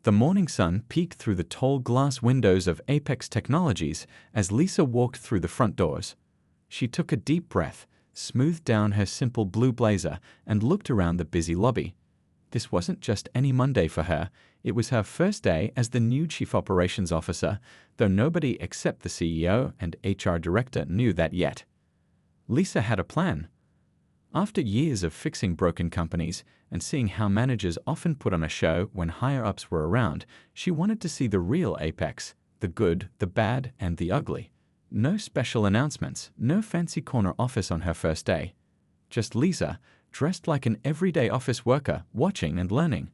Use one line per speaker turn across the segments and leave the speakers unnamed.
The morning sun peeked through the tall glass windows of Apex Technologies as Lisa walked through the front doors. She took a deep breath, smoothed down her simple blue blazer, and looked around the busy lobby. This wasn't just any Monday for her, it was her first day as the new Chief Operations Officer, though nobody except the CEO and HR Director knew that yet. Lisa had a plan. After years of fixing broken companies and seeing how managers often put on a show when higher-ups were around, she wanted to see the real Apex, the good, the bad, and the ugly. No special announcements, no fancy corner office on her first day. Just Lisa, dressed like an everyday office worker, watching and learning.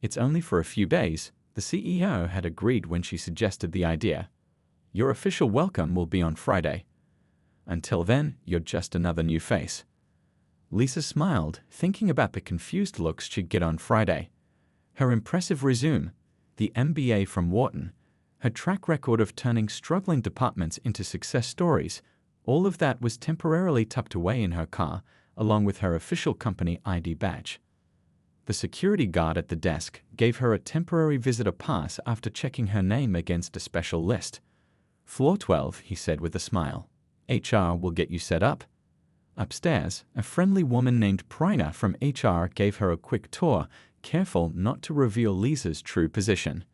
It's only for a few days, the CEO had agreed when she suggested the idea. Your official welcome will be on Friday. Until then, you're just another new face. Lisa smiled, thinking about the confused looks she'd get on Friday. Her impressive resume, the MBA from Wharton, her track record of turning struggling departments into success stories, all of that was temporarily tucked away in her car, along with her official company ID badge. The security guard at the desk gave her a temporary visitor pass after checking her name against a special list. Floor 12, he said with a smile. HR will get you set up. Upstairs, a friendly woman named Prina from HR gave her a quick tour, careful not to reveal Lisa's true position.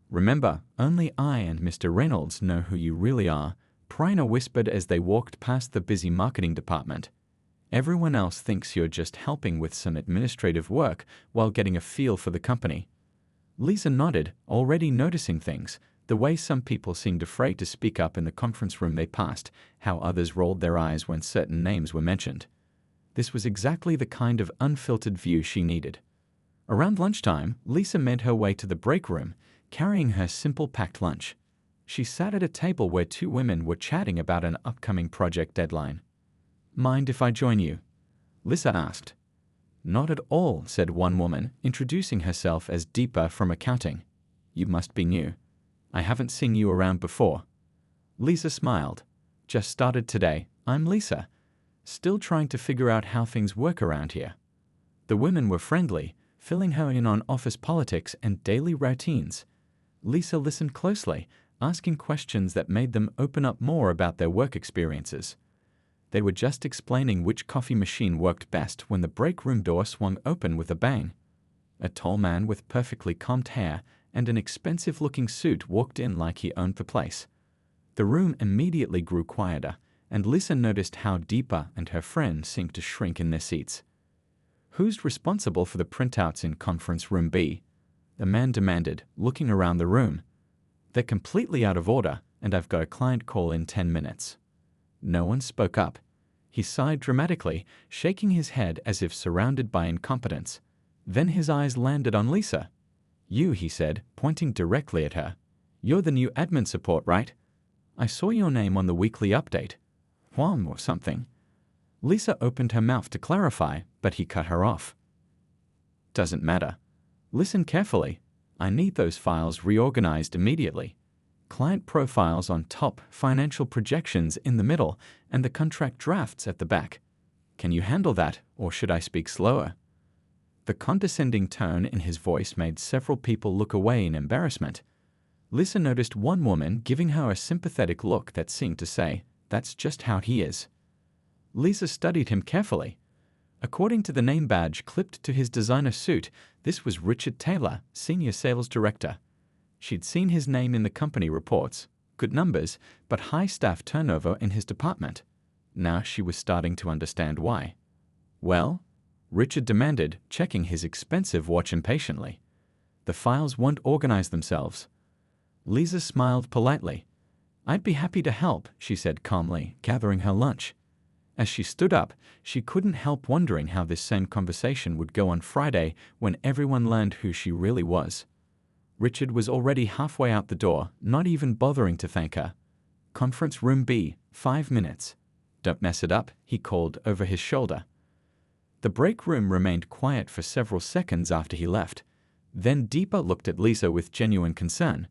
Remember, only I and Mr. Reynolds know who you really are, Prina whispered as they walked past the busy marketing department. Everyone else thinks you're just helping with some administrative work while getting a feel for the company. Lisa nodded, already noticing things, the way some people seemed afraid to speak up in the conference room they passed, how others rolled their eyes when certain names were mentioned. This was exactly the kind of unfiltered view she needed. Around lunchtime, Lisa made her way to the break room, carrying her simple packed lunch. She sat at a table where two women were chatting about an upcoming project deadline. Mind if I join you? Lisa asked. Not at all, said one woman, introducing herself as Deepa from accounting. You must be new. I haven't seen you around before. Lisa smiled. Just started today. I'm Lisa. Still trying to figure out how things work around here. The women were friendly, filling her in on office politics and daily routines. Lisa listened closely, asking questions that made them open up more about their work experiences. They were just explaining which coffee machine worked best when the break room door swung open with a bang. A tall man with perfectly combed hair and an expensive-looking suit walked in like he owned the place. The room immediately grew quieter, and Lisa noticed how Deepa and her friend seemed to shrink in their seats. Who's responsible for the printouts in Conference Room B? The man demanded, looking around the room. They're completely out of order, and I've got a client call in 10 minutes. No one spoke up. He sighed dramatically, shaking his head as if surrounded by incompetence. Then his eyes landed on Lisa. You, he said, pointing directly at her. You're the new admin support, right? I saw your name on the weekly update. Huam or something. Lisa opened her mouth to clarify, but he cut her off. Doesn't matter. Listen carefully. I need those files reorganized immediately. Client profiles on top, financial projections in the middle, and the contract drafts at the back. Can you handle that, or should I speak slower? The condescending tone in his voice made several people look away in embarrassment. Lisa noticed one woman giving her a sympathetic look that seemed to say, that's just how he is. Lisa studied him carefully. According to the name badge clipped to his designer suit, this was Richard Taylor, Senior Sales Director. She'd seen his name in the company reports, good numbers, but high staff turnover in his department. Now she was starting to understand why. Well? Richard demanded, checking his expensive watch impatiently. The files won't organize themselves. Lisa smiled politely. I'd be happy to help, she said calmly, gathering her lunch. As she stood up, she couldn't help wondering how this same conversation would go on Friday when everyone learned who she really was. Richard was already halfway out the door, not even bothering to thank her. Conference Room B, 5 minutes. Don't mess it up, he called over his shoulder. The break room remained quiet for several seconds after he left. Then Deepa looked at Lisa with genuine concern.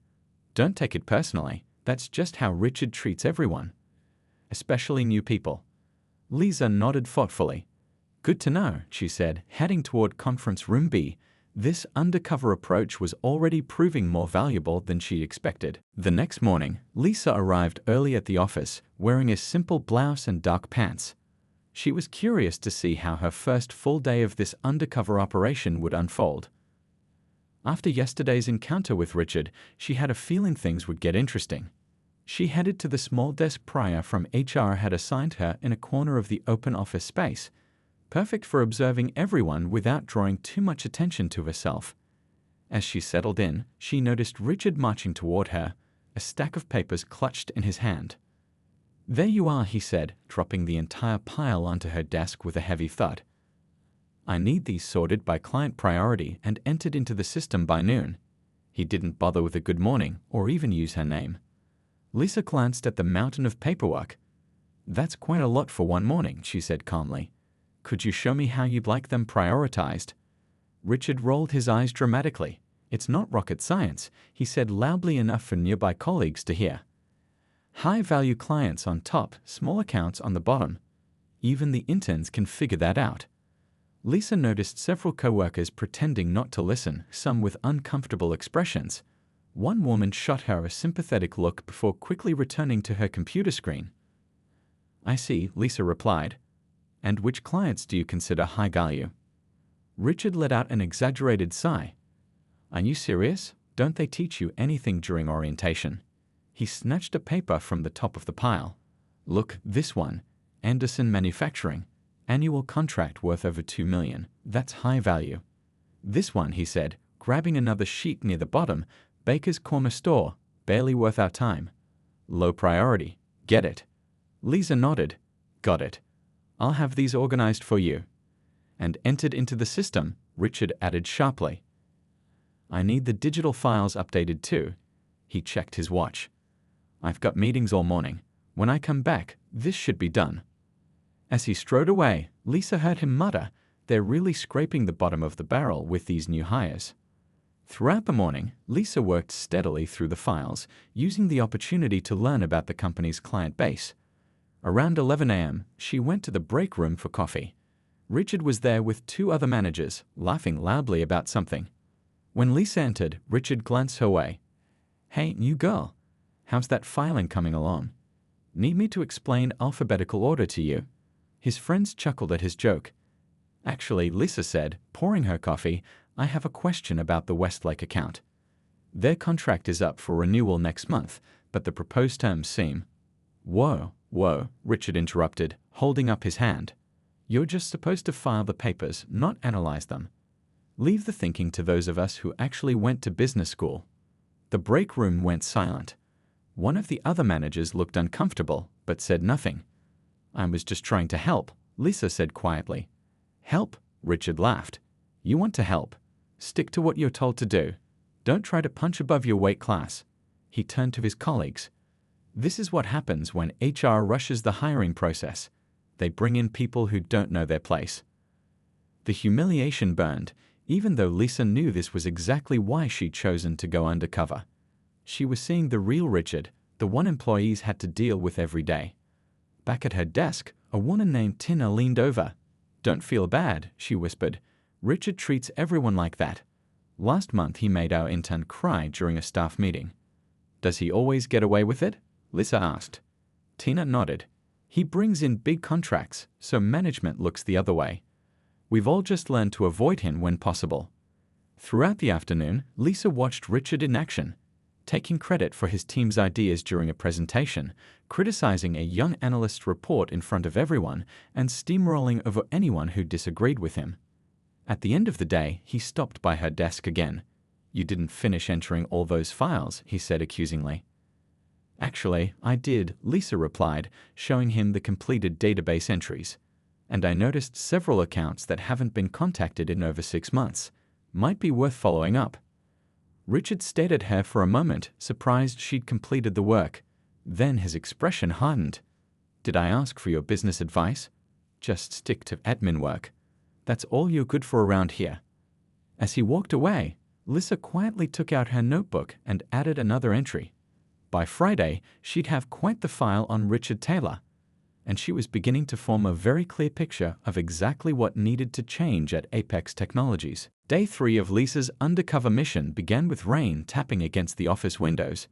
Don't take it personally, that's just how Richard treats everyone. Especially new people. Lisa nodded thoughtfully. Good to know, she said, heading toward Conference Room B, This undercover approach was already proving more valuable than she expected. The next morning, Lisa arrived early at the office, wearing a simple blouse and dark pants. She was curious to see how her first full day of this undercover operation would unfold. After yesterday's encounter with Richard, she had a feeling things would get interesting. She headed to the small desk Priya from HR had assigned her in a corner of the open office space, perfect for observing everyone without drawing too much attention to herself. As she settled in, she noticed Richard marching toward her, a stack of papers clutched in his hand. "There you are," he said, dropping the entire pile onto her desk with a heavy thud. "I need these sorted by client priority and entered into the system by noon." He didn't bother with a good morning or even use her name. Lisa glanced at the mountain of paperwork. "That's quite a lot for one morning," she said calmly. "Could you show me how you'd like them prioritized?" Richard rolled his eyes dramatically. "It's not rocket science," he said loudly enough for nearby colleagues to hear. "High-value clients on top, small accounts on the bottom. Even the interns can figure that out." Lisa noticed several coworkers pretending not to listen, some with uncomfortable expressions. One woman shot her a sympathetic look before quickly returning to her computer screen. "I see," Lisa replied. "And which clients do you consider high value?" Richard let out an exaggerated sigh. "Are you serious? Don't they teach you anything during orientation?" He snatched a paper from the top of the pile. "Look, this one. Anderson Manufacturing. Annual contract worth over $2 million. That's high value." "This one," he said, grabbing another sheet near the bottom. "Baker's Corner Store. Barely worth our time." "Low priority. Get it?" Lisa nodded. "Got it. I'll have these organized for you." "And entered into the system," Richard added sharply. "I need the digital files updated too." He checked his watch. "I've got meetings all morning. When I come back, this should be done." As he strode away, Lisa heard him mutter, "They're really scraping the bottom of the barrel with these new hires." Throughout the morning, Lisa worked steadily through the files, using the opportunity to learn about the company's client base. Around 11 a.m., she went to the break room for coffee. Richard was there with two other managers, laughing loudly about something. When Lisa entered, Richard glanced her way. "Hey, new girl. How's that filing coming along? Need me to explain alphabetical order to you?" His friends chuckled at his joke. "Actually," Lisa said, pouring her coffee, "I have a question about the Westlake account. Their contract is up for renewal next month, but the proposed terms seem—" Whoa, Richard interrupted, holding up his hand. "You're just supposed to file the papers, not analyze them. Leave the thinking to those of us who actually went to business school." The break room went silent. One of the other managers looked uncomfortable, but said nothing. "I was just trying to help," Lisa said quietly. "Help?" Richard laughed. "You want to help? Stick to what you're told to do. Don't try to punch above your weight class." He turned to his colleagues. "This is what happens when HR rushes the hiring process. They bring in people who don't know their place." The humiliation burned, even though Lisa knew this was exactly why she'd chosen to go undercover. She was seeing the real Richard, the one employees had to deal with every day. Back at her desk, a woman named Tina leaned over. "Don't feel bad," she whispered. "Richard treats everyone like that. Last month he made our intern cry during a staff meeting." "Does he always get away with it?" Lisa asked. Tina nodded. "He brings in big contracts, so management looks the other way. We've all just learned to avoid him when possible." Throughout the afternoon, Lisa watched Richard in action, taking credit for his team's ideas during a presentation, criticizing a young analyst's report in front of everyone, and steamrolling over anyone who disagreed with him. At the end of the day, he stopped by her desk again. "You didn't finish entering all those files," he said accusingly. "Actually, I did," Lisa replied, showing him the completed database entries. "And I noticed several accounts that haven't been contacted in over 6 months. Might be worth following up." Richard stared at her for a moment, surprised she'd completed the work. Then his expression hardened. "Did I ask for your business advice? Just stick to admin work. That's all you're good for around here." As he walked away, Lisa quietly took out her notebook and added another entry. By Friday, she'd have quite the file on Richard Taylor. and she was beginning to form a very clear picture of exactly what needed to change at Apex Technologies. Day 3 of Lisa's undercover mission began with rain tapping against the office windows.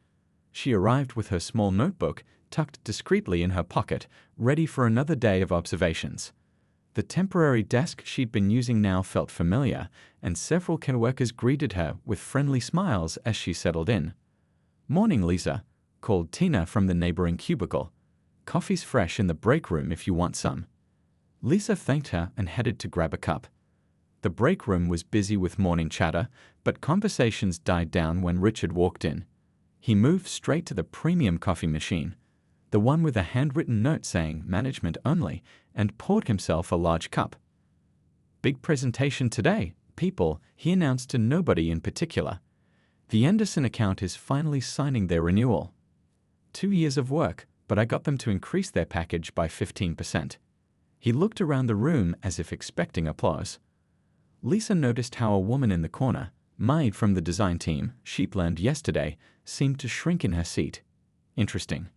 She arrived with her small notebook tucked discreetly in her pocket, ready for another day of observations. The temporary desk she'd been using now felt familiar, and several coworkers greeted her with friendly smiles as she settled in. "Morning, Lisa," called Tina from the neighboring cubicle. "Coffee's fresh in the break room if you want some." Lisa thanked her and headed to grab a cup. The break room was busy with morning chatter, but conversations died down when Richard walked in. He moved straight to the premium coffee machine, the one with a handwritten note saying "management only," and poured himself a large cup. "Big presentation today, people," he announced to nobody in particular. "The Anderson account is finally signing their renewal. 2 years of work, but I got them to increase their package by 15%. He looked around the room as if expecting applause. Lisa noticed how a woman in the corner, Maid from the design team, she'd learned yesterday, seemed to shrink in her seat. Interesting.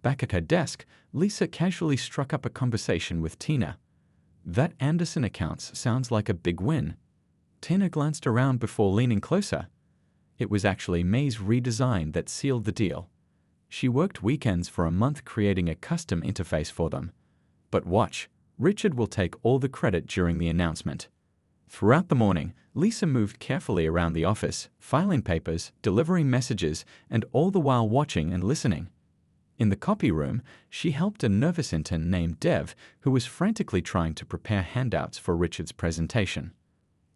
Back at her desk, Lisa casually struck up a conversation with Tina. "That Anderson accounts sounds like a big win." Tina glanced around before leaning closer. It was actually May's redesign that sealed the deal. She worked weekends for a month creating a custom interface for them. But watch, Richard will take all the credit during the announcement. Throughout the morning, Lisa moved carefully around the office, filing papers, delivering messages, and all the while watching and listening. In the copy room, she helped a nervous intern named Dev, who was frantically trying to prepare handouts for Richard's presentation.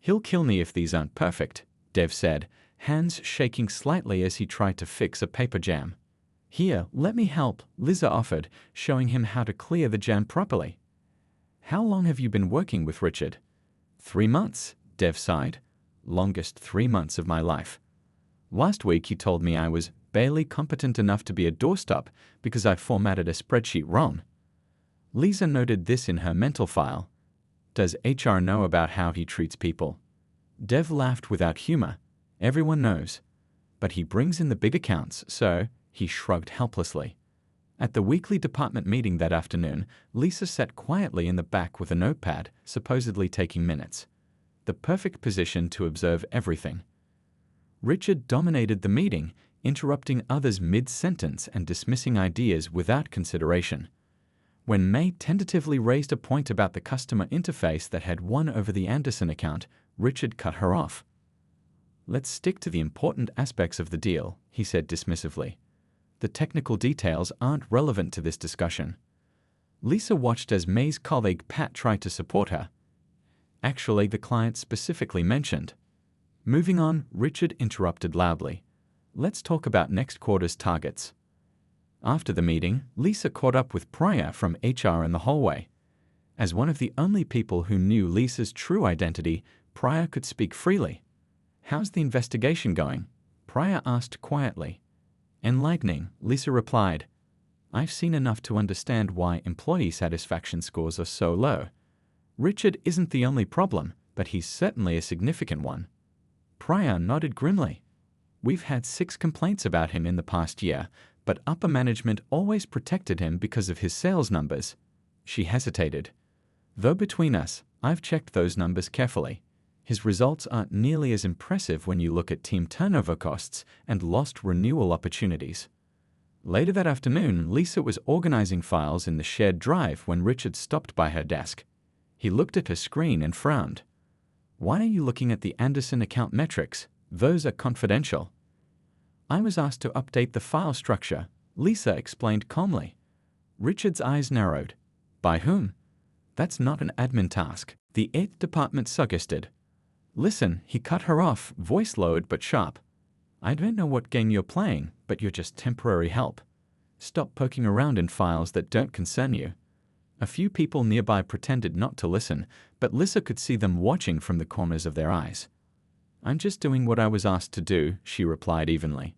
"He'll kill me if these aren't perfect," Dev said, hands shaking slightly as he tried to fix a paper jam. "Here, let me help," Lisa offered, showing him how to clear the jam properly. "How long have you been working with Richard?" 3 months, Dev sighed. "Longest 3 months of my life. Last week he told me I was barely competent enough to be a doorstop because I formatted a spreadsheet wrong." Lisa noted this in her mental file. "Does HR know about how he treats people?" Dev laughed without humor. "Everyone knows. But he brings in the big accounts, so," he shrugged helplessly. At the weekly department meeting that afternoon, Lisa sat quietly in the back with a notepad, supposedly taking minutes. The perfect position to observe everything. Richard dominated the meeting, interrupting others mid-sentence and dismissing ideas without consideration. When May tentatively raised a point about the customer interface that had won over the Anderson account, Richard cut her off. "Let's stick to the important aspects of the deal," he said dismissively. "The technical details aren't relevant to this discussion." Lisa watched as May's colleague Pat tried to support her. "Actually, the client specifically mentioned." Moving on, Richard interrupted loudly. "Let's talk about next quarter's targets." After the meeting, Lisa caught up with Priya from HR in the hallway. As one of the only people who knew Lisa's true identity, Priya could speak freely. "How's the investigation going?" Priya asked quietly. "Enlightening," Lisa replied. "I've seen enough to understand why employee satisfaction scores are so low. Richard isn't the only problem, but he's certainly a significant one." Priya nodded grimly. "We've had 6 complaints about him in the past year, but upper management always protected him because of his sales numbers." She hesitated. "Though between us, I've checked those numbers carefully. His results aren't nearly as impressive when you look at team turnover costs and lost renewal opportunities." Later that afternoon, Lisa was organizing files in the shared drive when Richard stopped by her desk. He looked at her screen and frowned. "Why are you looking at the Anderson account metrics? Those are confidential." "I was asked to update the file structure," Lisa explained calmly. Richard's eyes narrowed. "By whom?" "That's not an admin task," the IT department suggested. "Listen," he cut her off, voice lowered but sharp. "I don't know what game you're playing, but you're just temporary help. Stop poking around in files that don't concern you." A few people nearby pretended not to listen, but Lisa could see them watching from the corners of their eyes. "I'm just doing what I was asked to do," she replied evenly.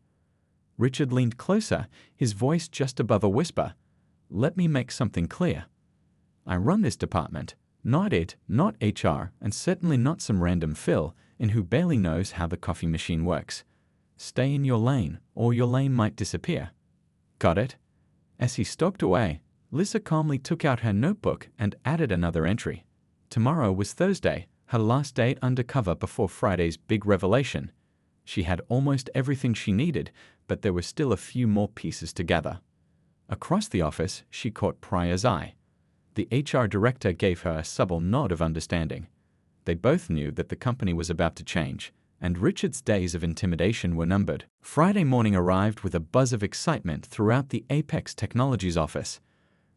Richard leaned closer, his voice just above a whisper. "Let me make something clear. I run this department. Not it, not HR, and certainly not some random Phil in who barely knows how the coffee machine works. Stay in your lane, or your lane might disappear. Got it?" As he stalked away, Lisa calmly took out her notebook and added another entry. Tomorrow was Thursday, her last day undercover before Friday's big revelation. She had almost everything she needed, but there were still a few more pieces to gather. Across the office, she caught Pryor's eye. The HR director gave her a subtle nod of understanding. They both knew that the company was about to change, and Richard's days of intimidation were numbered. Friday morning arrived with a buzz of excitement throughout the Apex Technologies office.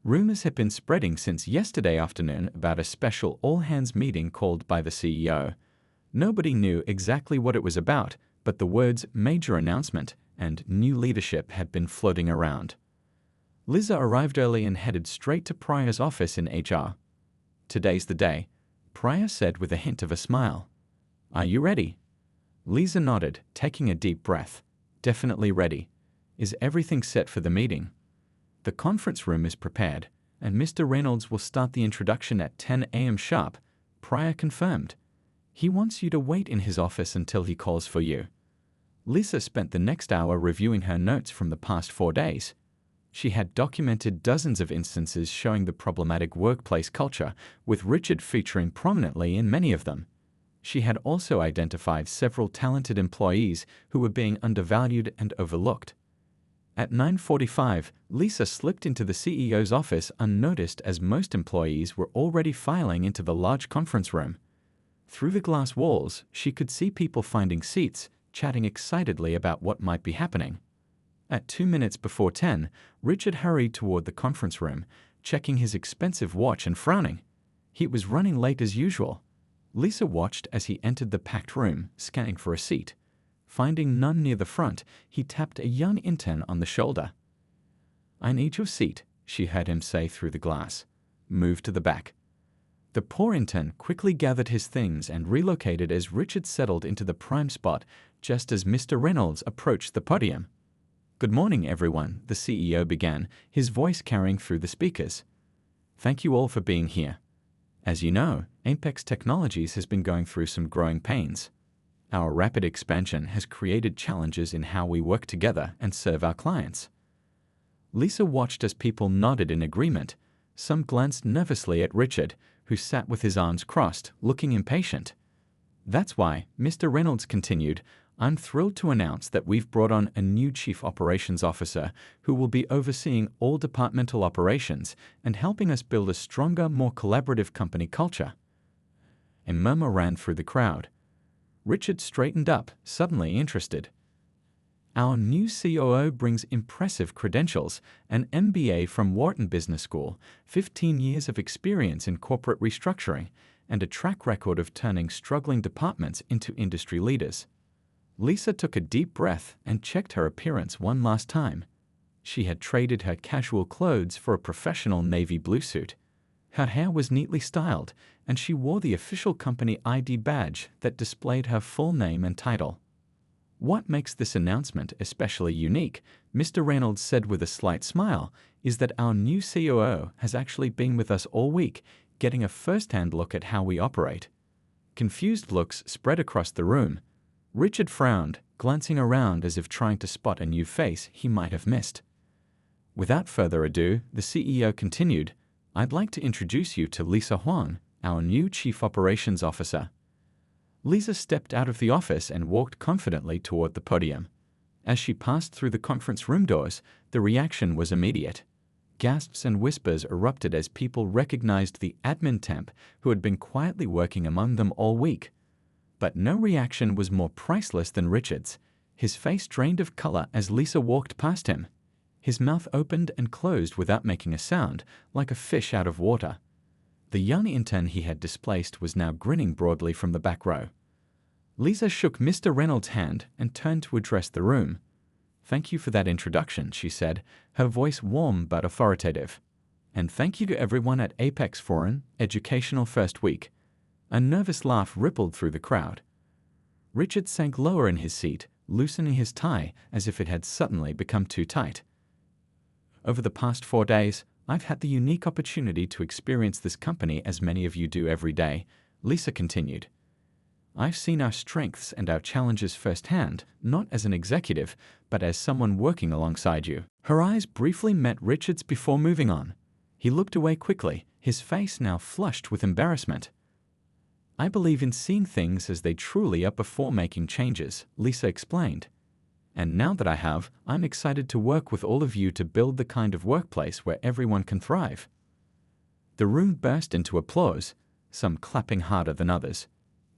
Rumors had been spreading since yesterday afternoon about a special all-hands meeting called by the CEO. Nobody knew exactly what it was about, but the words "major announcement" and "new leadership" had been floating around. Lisa arrived early and headed straight to Pryor's office in HR. "Today's the day," Pryor said with a hint of a smile. "Are you ready?" Lisa nodded, taking a deep breath. "Definitely ready. Is everything set for the meeting?" "The conference room is prepared, and Mr. Reynolds will start the introduction at 10 a.m. sharp," Pryor confirmed. "He wants you to wait in his office until he calls for you." Lisa spent the next hour reviewing her notes from the past 4 days. She had documented dozens of instances showing the problematic workplace culture, with Richard featuring prominently in many of them. She had also identified several talented employees who were being undervalued and overlooked. At 9:45, Lisa slipped into the CEO's office unnoticed as most employees were already filing into the large conference room. Through the glass walls, she could see people finding seats, chatting excitedly about what might be happening. At 2 minutes before 10, Richard hurried toward the conference room, checking his expensive watch and frowning. He was running late as usual. Lisa watched as he entered the packed room, scanning for a seat. Finding none near the front, he tapped a young intern on the shoulder. "I need your seat," she heard him say through the glass. "Move to the back." The poor intern quickly gathered his things and relocated as Richard settled into the prime spot just as Mr. Reynolds approached the podium. "Good morning, everyone," the CEO began, his voice carrying through the speakers. "Thank you all for being here. As you know, Apex Technologies has been going through some growing pains. Our rapid expansion has created challenges in how we work together and serve our clients." Lisa watched as people nodded in agreement. Some glanced nervously at Richard, who sat with his arms crossed, looking impatient. "That's why," Mr. Reynolds continued, "I'm thrilled to announce that we've brought on a new Chief Operations Officer who will be overseeing all departmental operations and helping us build a stronger, more collaborative company culture." A murmur ran through the crowd. Richard straightened up, suddenly interested. "Our new COO brings impressive credentials, an MBA from Wharton Business School, 15 years of experience in corporate restructuring, and a track record of turning struggling departments into industry leaders." Lisa took a deep breath and checked her appearance one last time. She had traded her casual clothes for a professional navy blue suit. Her hair was neatly styled, and she wore the official company ID badge that displayed her full name and title. "What makes this announcement especially unique," Mr. Reynolds said with a slight smile, "is that our new COO has actually been with us all week, getting a first-hand look at how we operate." Confused looks spread across the room. Richard frowned, glancing around as if trying to spot a new face he might have missed. Without further ado, the CEO continued, "I'd like to introduce you to Lisa Huang, our new Chief Operations Officer." Lisa stepped out of the office and walked confidently toward the podium. As she passed through the conference room doors, the reaction was immediate. Gasps and whispers erupted as people recognized the admin temp who had been quietly working among them all week. But no reaction was more priceless than Richard's. His face drained of color as Lisa walked past him. His mouth opened and closed without making a sound, like a fish out of water. The young intern he had displaced was now grinning broadly from the back row. Lisa shook Mr. Reynolds' hand and turned to address the room. "Thank you for that introduction," she said, her voice warm but authoritative. "And thank you to everyone at Apex Foreign Educational First Week." A nervous laugh rippled through the crowd. Richard sank lower in his seat, loosening his tie as if it had suddenly become too tight. "Over the past 4 days, I've had the unique opportunity to experience this company as many of you do every day," Lisa continued. "I've seen our strengths and our challenges firsthand, not as an executive, but as someone working alongside you." Her eyes briefly met Richard's before moving on. He looked away quickly, his face now flushed with embarrassment. I believe in seeing things as they truly are before making changes, Lisa explained. And now that I have, I'm excited to work with all of you to build the kind of workplace where everyone can thrive. The room burst into applause, some clapping harder than others.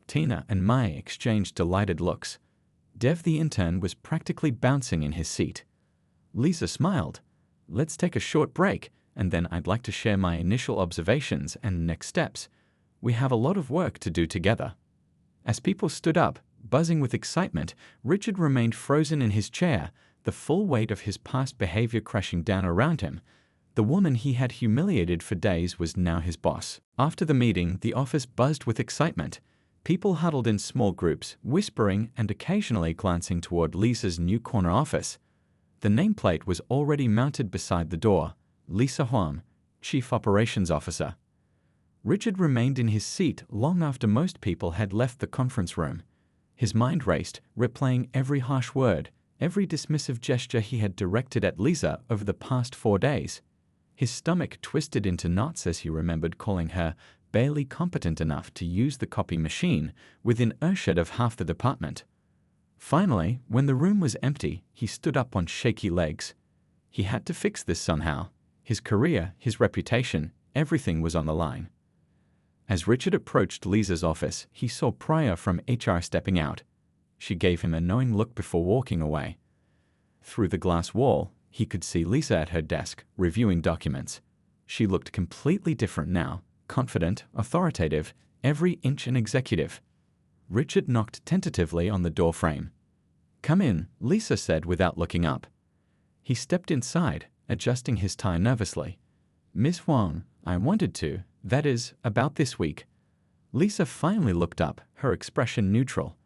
Tina and Maya exchanged delighted looks. Dev the intern was practically bouncing in his seat. Lisa smiled. Let's take a short break, and then I'd like to share my initial observations and next steps. We have a lot of work to do together. As people stood up, buzzing with excitement, Richard remained frozen in his chair, the full weight of his past behavior crashing down around him. The woman he had humiliated for days was now his boss. After the meeting, the office buzzed with excitement. People huddled in small groups, whispering and occasionally glancing toward Lisa's new corner office. The nameplate was already mounted beside the door. Lisa Huang, Chief Operations Officer. Richard remained in his seat long after most people had left the conference room. His mind raced, replaying every harsh word, every dismissive gesture he had directed at Lisa over the past 4 days. His stomach twisted into knots as he remembered calling her barely competent enough to use the copy machine within earshot of half the department. Finally, when the room was empty, he stood up on shaky legs. He had to fix this somehow. His career, his reputation, everything was on the line. As Richard approached Lisa's office, he saw Priya from HR stepping out. She gave him a knowing look before walking away. Through the glass wall, he could see Lisa at her desk, reviewing documents. She looked completely different now, confident, authoritative, every inch an executive. Richard knocked tentatively on the door frame. "Come in," Lisa said without looking up. He stepped inside, adjusting his tie nervously. "Miss Huang, I wanted to, that is, about this week." Lisa finally looked up, her expression neutral.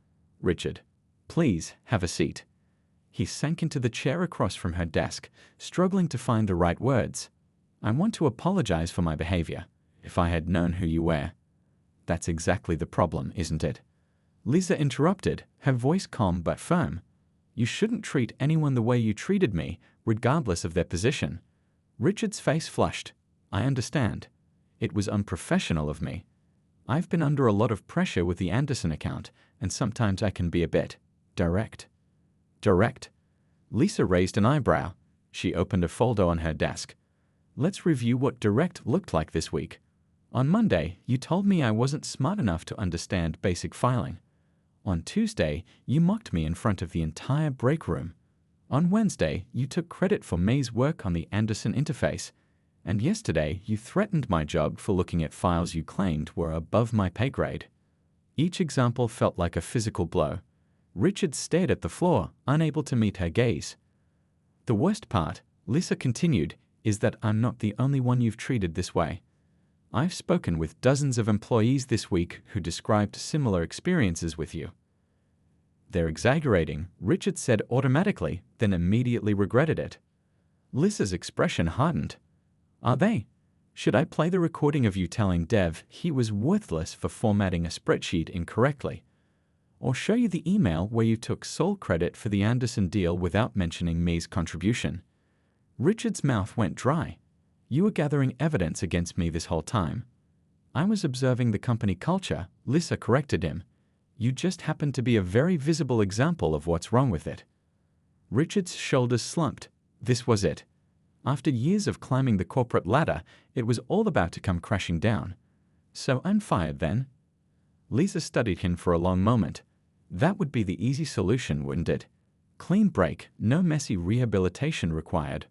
"Richard, please have a seat." He sank into the chair across from her desk, struggling to find the right words. "I want to apologize for my behavior. If I had known who you were." "That's exactly the problem, isn't it?" Lisa interrupted, her voice calm but firm. "You shouldn't treat anyone the way you treated me, regardless of their position." Richard's face flushed. "I understand. It was unprofessional of me. I've been under a lot of pressure with the Anderson account, and sometimes I can be a bit direct." "Direct?" Lisa raised an eyebrow. She opened a folder on her desk. "Let's review what direct looked like this week. On Monday, you told me I wasn't smart enough to understand basic filing. On Tuesday, you mocked me in front of the entire break room. On Wednesday, you took credit for May's work on the Anderson interface. And yesterday, you threatened my job for looking at files you claimed were above my pay grade." Each example felt like a physical blow. Richard stared at the floor, unable to meet her gaze. "The worst part," Lisa continued, "is that I'm not the only one you've treated this way. I've spoken with dozens of employees this week who described similar experiences with you." "They're exaggerating," Richard said automatically, then immediately regretted it. Lisa's expression hardened. "Are they? Should I play the recording of you telling Dev he was worthless for formatting a spreadsheet incorrectly? Or show you the email where you took sole credit for the Anderson deal without mentioning May's contribution?" Richard's mouth went dry. "You were gathering evidence against me this whole time." "I was observing the company culture," Lisa corrected him. "You just happened to be a very visible example of what's wrong with it." Richard's shoulders slumped. This was it. After years of climbing the corporate ladder, it was all about to come crashing down. "So I'm fired then?" Lisa studied him for a long moment. That would be the easy solution, wouldn't it? Clean break, no messy rehabilitation required.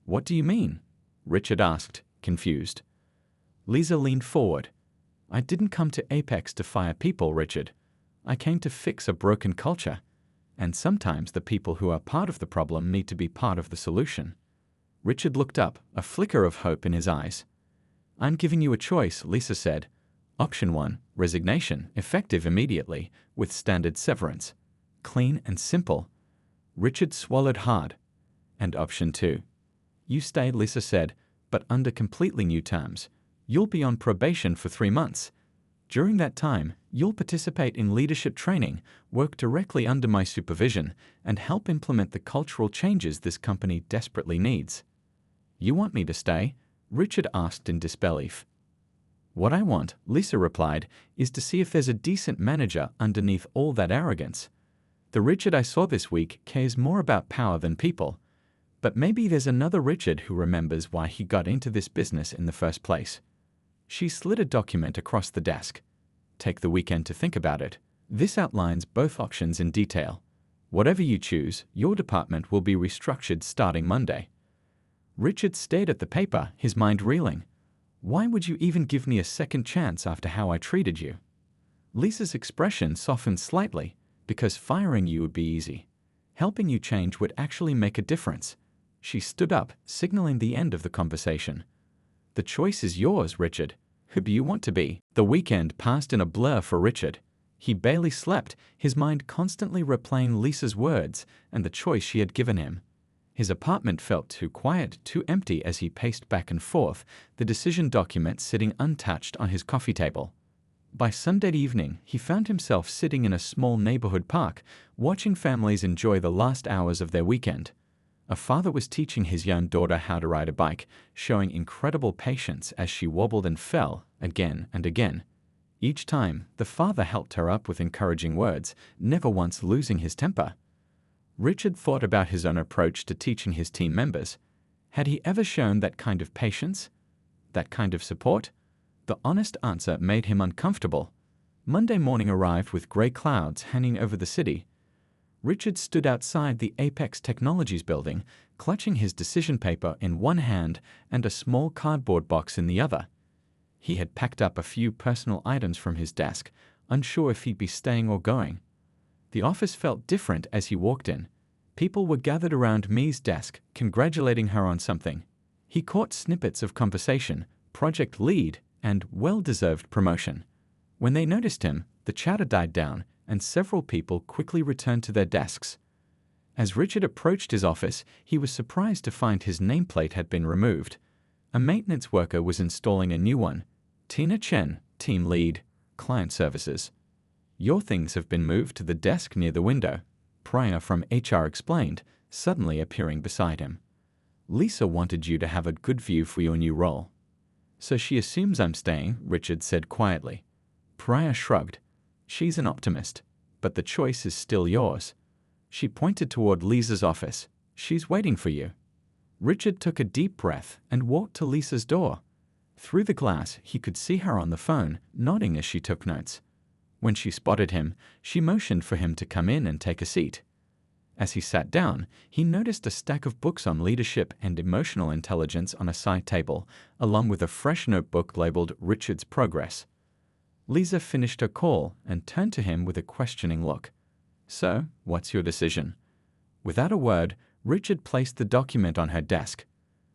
"What do you mean?" Richard asked, confused. Lisa leaned forward. "I didn't come to Apex to fire people, Richard. I came to fix a broken culture. And sometimes the people who are part of the problem need to be part of the solution." Richard looked up, a flicker of hope in his eyes. "I'm giving you a choice," Lisa said. "Option 1, resignation, effective immediately, with standard severance. Clean and simple." Richard swallowed hard. "And option 2. You stay," Lisa said, "but under completely new terms. You'll be on probation for 3 months. During that time, you'll participate in leadership training, work directly under my supervision, and help implement the cultural changes this company desperately needs." "You want me to stay?" Richard asked in disbelief. What I want, Lisa replied, is to see if there's a decent manager underneath all that arrogance. The Richard I saw this week cares more about power than people. But maybe there's another Richard who remembers why he got into this business in the first place. She slid a document across the desk. Take the weekend to think about it. This outlines both options in detail. Whatever you choose, your department will be restructured starting Monday. Richard stared at the paper, his mind reeling. Why would you even give me a second chance after how I treated you? Lisa's expression softened slightly, because firing you would be easy. Helping you change would actually make a difference. She stood up, signaling the end of the conversation. The choice is yours, Richard. Who do you want to be? The weekend passed in a blur for Richard. He barely slept, his mind constantly replaying Lisa's words and the choice she had given him. His apartment felt too quiet, too empty as he paced back and forth, the decision document sitting untouched on his coffee table. By Sunday evening, he found himself sitting in a small neighborhood park, watching families enjoy the last hours of their weekend. A father was teaching his young daughter how to ride a bike, showing incredible patience as she wobbled and fell again and again. Each time, the father helped her up with encouraging words, never once losing his temper. Richard thought about his own approach to teaching his team members. Had he ever shown that kind of patience? That kind of support? The honest answer made him uncomfortable. Monday morning arrived with gray clouds hanging over the city. Richard stood outside the Apex Technologies building, clutching his decision paper in one hand and a small cardboard box in the other. He had packed up a few personal items from his desk, unsure if he'd be staying or going. The office felt different as he walked in. People were gathered around Mia's desk, congratulating her on something. He caught snippets of conversation, project lead, and well-deserved promotion. When they noticed him, the chatter died down, and several people quickly returned to their desks. As Richard approached his office, he was surprised to find his nameplate had been removed. A maintenance worker was installing a new one. Tina Chen, Team Lead, Client Services. Your things have been moved to the desk near the window, Priya from HR explained, suddenly appearing beside him. Lisa wanted you to have a good view for your new role. So she assumes I'm staying, Richard said quietly. Priya shrugged. She's an optimist, but the choice is still yours. She pointed toward Lisa's office. She's waiting for you. Richard took a deep breath and walked to Lisa's door. Through the glass, he could see her on the phone, nodding as she took notes. When she spotted him, she motioned for him to come in and take a seat. As he sat down, he noticed a stack of books on leadership and emotional intelligence on a side table, along with a fresh notebook labeled Richard's Progress. Lisa finished her call and turned to him with a questioning look. So, what's your decision? Without a word, Richard placed the document on her desk.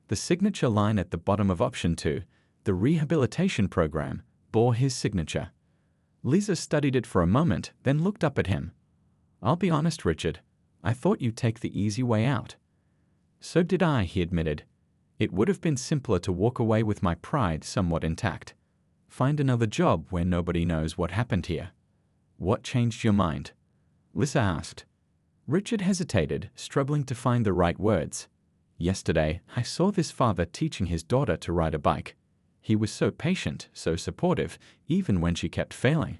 The signature line at the bottom of option 2, the rehabilitation program, bore his signature. Lisa studied it for a moment, then looked up at him. I'll be honest, Richard. I thought you'd take the easy way out. So did I, he admitted. It would have been simpler to walk away with my pride somewhat intact. Find another job where nobody knows what happened here. What changed your mind? Lisa asked. Richard hesitated, struggling to find the right words. Yesterday, I saw this father teaching his daughter to ride a bike. He was so patient, so supportive, even when she kept failing.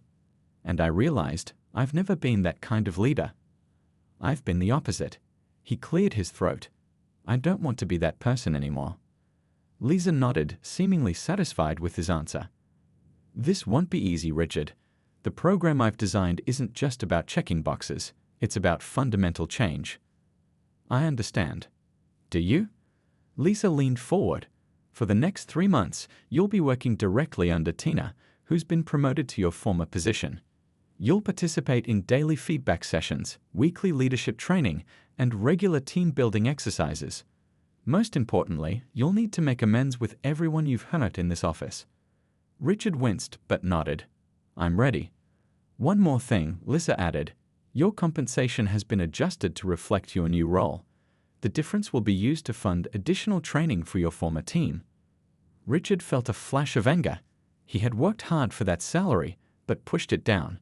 And I realized I've never been that kind of leader. I've been the opposite. He cleared his throat. I don't want to be that person anymore. Lisa nodded, seemingly satisfied with his answer. This won't be easy, Richard. The program I've designed isn't just about checking boxes. It's about fundamental change. I understand. Do you? Lisa leaned forward. For the next 3 months, you'll be working directly under Tina, who's been promoted to your former position. You'll participate in daily feedback sessions, weekly leadership training, and regular team-building exercises. Most importantly, you'll need to make amends with everyone you've hurt in this office. Richard winced but nodded. I'm ready. One more thing, Lisa added. Your compensation has been adjusted to reflect your new role. The difference will be used to fund additional training for your former team. Richard felt a flash of anger. He had worked hard for that salary, but pushed it down.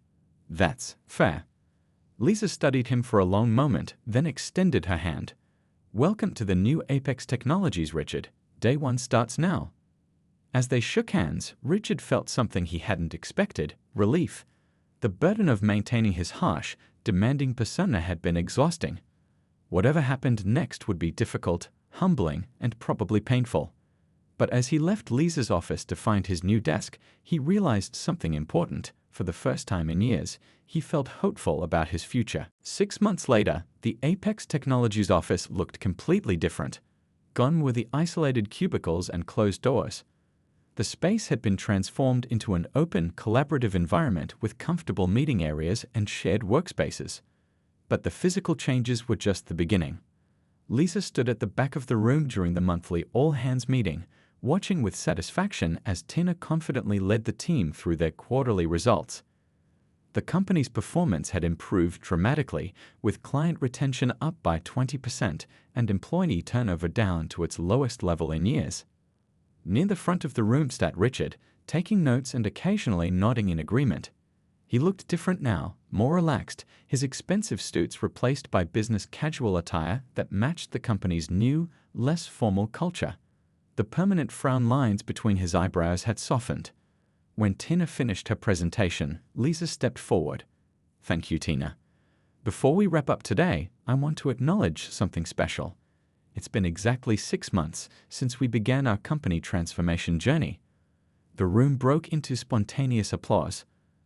That's fair. Lisa studied him for a long moment, then extended her hand. Welcome to the new Apex Technologies, Richard. Day 1 starts now. As they shook hands, Richard felt something he hadn't expected: relief. The burden of maintaining his harsh, demanding persona had been exhausting. Whatever happened next would be difficult, humbling, and probably painful. But as he left Lisa's office to find his new desk, he realized something important. For the first time in years, he felt hopeful about his future. 6 months later, the Apex Technologies office looked completely different. Gone were the isolated cubicles and closed doors. The space had been transformed into an open, collaborative environment with comfortable meeting areas and shared workspaces. But the physical changes were just the beginning. Lisa stood at the back of the room during the monthly all-hands meeting, watching with satisfaction as Tina confidently led the team through their quarterly results. The company's performance had improved dramatically, with client retention up by 20% and employee turnover down to its lowest level in years. Near the front of the room sat Richard, taking notes and occasionally nodding in agreement. He looked different now, more relaxed, his expensive suits replaced by business casual attire that matched the company's new, less formal culture. The permanent frown lines between his eyebrows had softened. When Tina finished her presentation, Lisa stepped forward. "Thank you, Tina. Before we wrap up today, I want to acknowledge something special. It's been exactly 6 months since we began our company transformation journey." The room broke into spontaneous applause.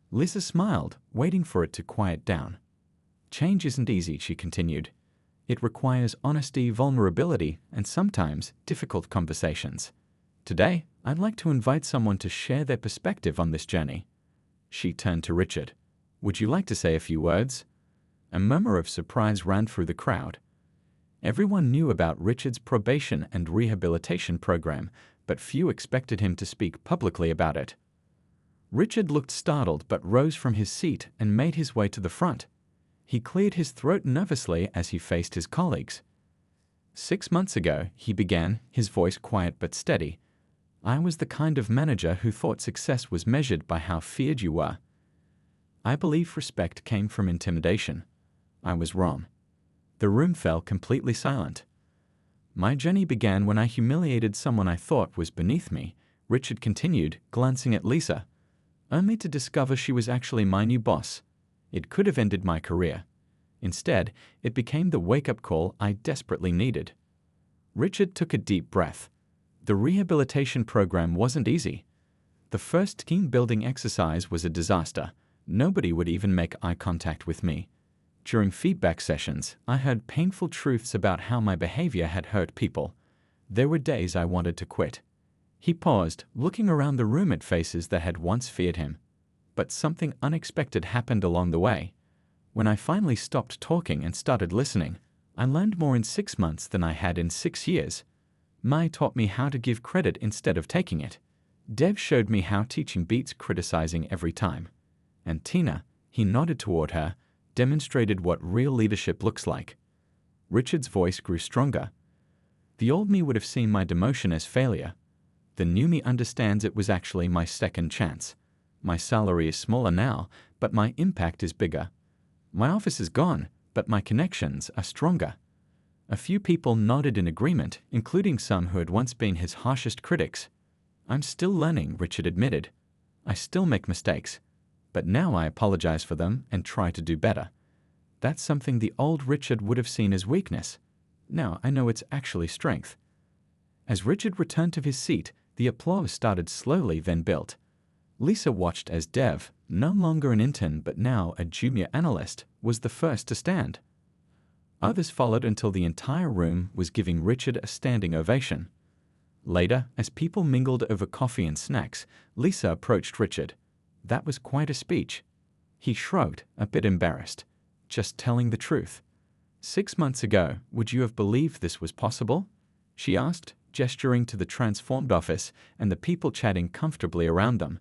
Lisa smiled, waiting for it to quiet down. "Change isn't easy," she continued. "It requires honesty, vulnerability, and sometimes difficult conversations. Today, I'd like to invite someone to share their perspective on this journey." She turned to Richard. "Would you like to say a few words?" A murmur of surprise ran through the crowd. Everyone knew about Richard's probation and rehabilitation program, but few expected him to speak publicly about it. Richard looked startled but rose from his seat and made his way to the front. He cleared his throat nervously as he faced his colleagues. 6 months ago, he began, his voice quiet but steady. "I was the kind of manager who thought success was measured by how feared you were. I believe respect came from intimidation. I was wrong." The room fell completely silent. "My journey began when I humiliated someone I thought was beneath me," Richard continued, glancing at Lisa, "only to discover she was actually my new boss. It could have ended my career. Instead, it became the wake-up call I desperately needed." Richard took a deep breath. The rehabilitation program wasn't easy. The first team-building exercise was a disaster. Nobody would even make eye contact with me. During feedback sessions, I heard painful truths about how my behavior had hurt people. There were days I wanted to quit. He paused, looking around the room at faces that had once feared him. But something unexpected happened along the way. When I finally stopped talking and started listening, I learned more in 6 months than I had in 6 years. Mai taught me how to give credit instead of taking it. Dev showed me how teaching beats criticizing every time. And Tina, he nodded toward her, demonstrated what real leadership looks like. Richard's voice grew stronger. "The old me would have seen my demotion as failure. The new me understands it was actually my second chance. My salary is smaller now, but my impact is bigger. My office is gone, but my connections are stronger." A few people nodded in agreement, including some who had once been his harshest critics. "I'm still learning," Richard admitted. "I still make mistakes. But now I apologize for them and try to do better." That's something the old Richard would have seen as weakness. Now I know it's actually strength. As Richard returned to his seat, the applause started slowly, then built. Lisa watched as Dev, no longer an intern but now a junior analyst, was the first to stand. Others followed until the entire room was giving Richard a standing ovation. Later, as people mingled over coffee and snacks, Lisa approached Richard. That was quite a speech. He shrugged, a bit embarrassed. "Just telling the truth. 6 months ago, would you have believed this was possible?" she asked, gesturing to the transformed office and the people chatting comfortably around them.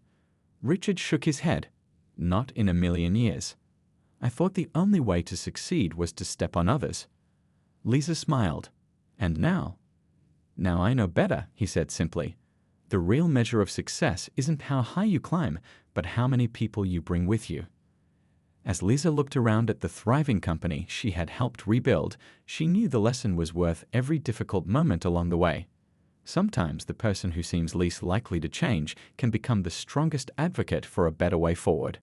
Richard shook his head. "Not in a million years. I thought the only way to succeed was to step on others." Lisa smiled. "And now?" "Now I know better," he said simply. "The real measure of success isn't how high you climb, but how many people you bring with you." As Lisa looked around at the thriving company she had helped rebuild, she knew the lesson was worth every difficult moment along the way. Sometimes the person who seems least likely to change can become the strongest advocate for a better way forward.